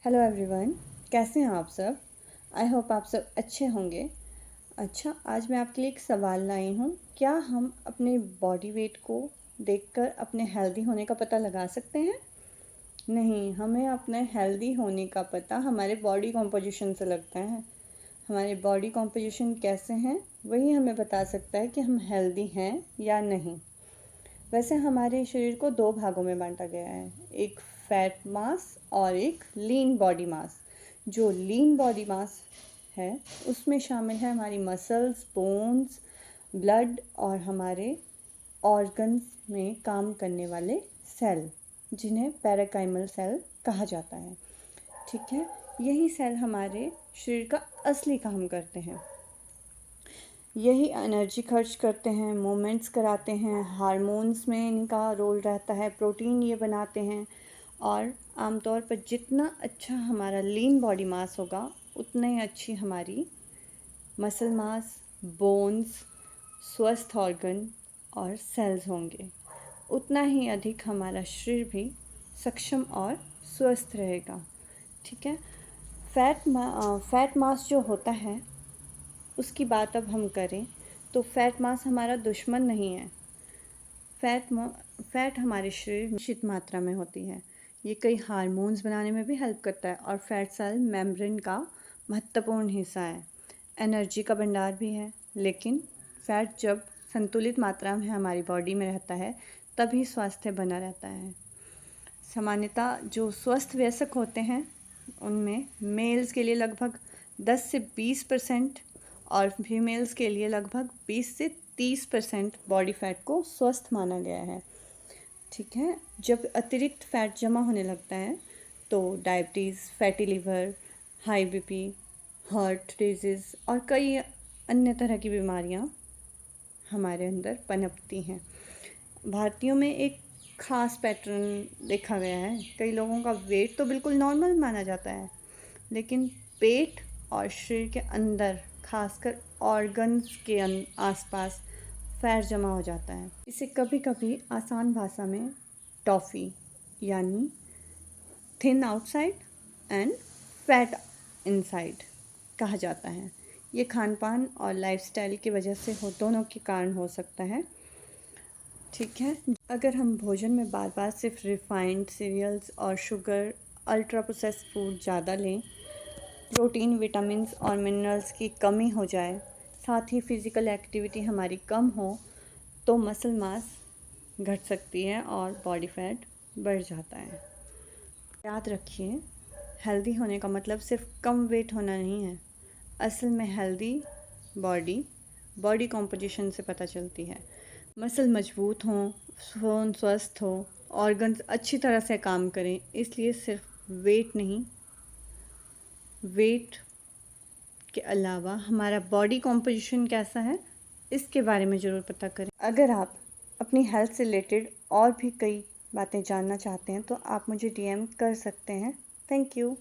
Hello everyone, कैसे हैं आप सब। आई होप आप सब अच्छे होंगे। अच्छा, आज मैं आपके लिए एक सवाल लाई हूँ। क्या हम अपने बॉडी वेट को देखकर अपने हेल्दी होने का पता लगा सकते हैं? नहीं, हमें अपने हेल्दी होने का पता हमारे बॉडी कॉम्पोजिशन से लगता है। हमारे बॉडी कॉम्पोजिशन कैसे हैं वही हमें बता सकता है कि हम हेल्दी हैं या नहीं। वैसे हमारे शरीर को दो भागों में बांटा गया है, एक फैट मास और एक लीन बॉडी मास। जो लीन बॉडी मास है उसमें शामिल है हमारी मसल्स, बोन्स, ब्लड और हमारे ऑर्गन्स में काम करने वाले सेल, जिन्हें पैराकाइमल सेल कहा जाता है। ठीक है, यही सेल हमारे शरीर का असली काम करते हैं। यही एनर्जी खर्च करते हैं, मूवमेंट्स कराते हैं, हार्मोन्स में इनका रोल रहता है, प्रोटीन ये बनाते हैं। और आमतौर पर जितना अच्छा हमारा लीन बॉडी मास होगा उतना ही अच्छी हमारी मसल मास, बोन्स, स्वस्थ ऑर्गन और सेल्स होंगे। उतना ही अधिक हमारा शरीर भी सक्षम और स्वस्थ रहेगा। ठीक है, फैट मास जो होता है उसकी बात अब हम करें तो फैट मास हमारा दुश्मन नहीं है। फैट हमारे शरीर में निश्चित मात्रा में होती है। ये कई हार्मोन्स बनाने में भी हेल्प करता है और फैट सेल मेम्ब्रेन का महत्वपूर्ण हिस्सा है। एनर्जी का भंडार भी है, लेकिन फैट जब संतुलित मात्रा में हमारी बॉडी में रहता है तभी स्वास्थ्य बना रहता है। सामान्यतः जो स्वस्थ वयस्क होते हैं उनमें मेल्स के लिए लगभग 10 से 20% और फीमेल्स के लिए लगभग 20 से 30% बॉडी फैट को स्वस्थ माना गया है। ठीक है, जब अतिरिक्त फैट जमा होने लगता है तो diabetes, fatty liver, high BP, heart disease और कई अन्य तरह की बीमारियां हमारे अंदर पनपती हैं। भारतीयों में एक ख़ास पैटर्न देखा गया है। कई लोगों का वेट तो बिल्कुल नॉर्मल माना जाता है, लेकिन पेट और शरीर के अंदर, खासकर ऑर्गन्स के आसपास फैट जमा हो जाता है। इसे कभी कभी आसान भाषा में टॉफ़ी यानी thin outside and fat inside कहा जाता है। ये खान पान और लाइफस्टाइल की वजह से दोनों के कारण हो सकता है। ठीक है, अगर हम भोजन में बार बार सिर्फ रिफाइंड सीरियल्स और शुगर, अल्ट्रा प्रोसेस्ड फूड ज़्यादा लें, प्रोटीन, विटामिन्स और मिनरल्स की कमी हो जाए, साथ ही फिज़िकल एक्टिविटी हमारी कम हो, तो मसल मास घट सकती है और बॉडी फैट बढ़ जाता है। याद रखिए, हेल्दी होने का मतलब सिर्फ कम वेट होना नहीं है। असल में हेल्दी बॉडी कॉम्पोजिशन से पता चलती है। मसल मजबूत हों, खून स्वस्थ हो, ऑर्गन्स अच्छी तरह से काम करें। इसलिए सिर्फ वेट के अलावा हमारा बॉडी कॉम्पोजिशन कैसा है इसके बारे में ज़रूर पता करें। अगर आप अपनी हेल्थ से रिलेटेड और भी कई बातें जानना चाहते हैं तो आप मुझे DM कर सकते हैं। Thank you.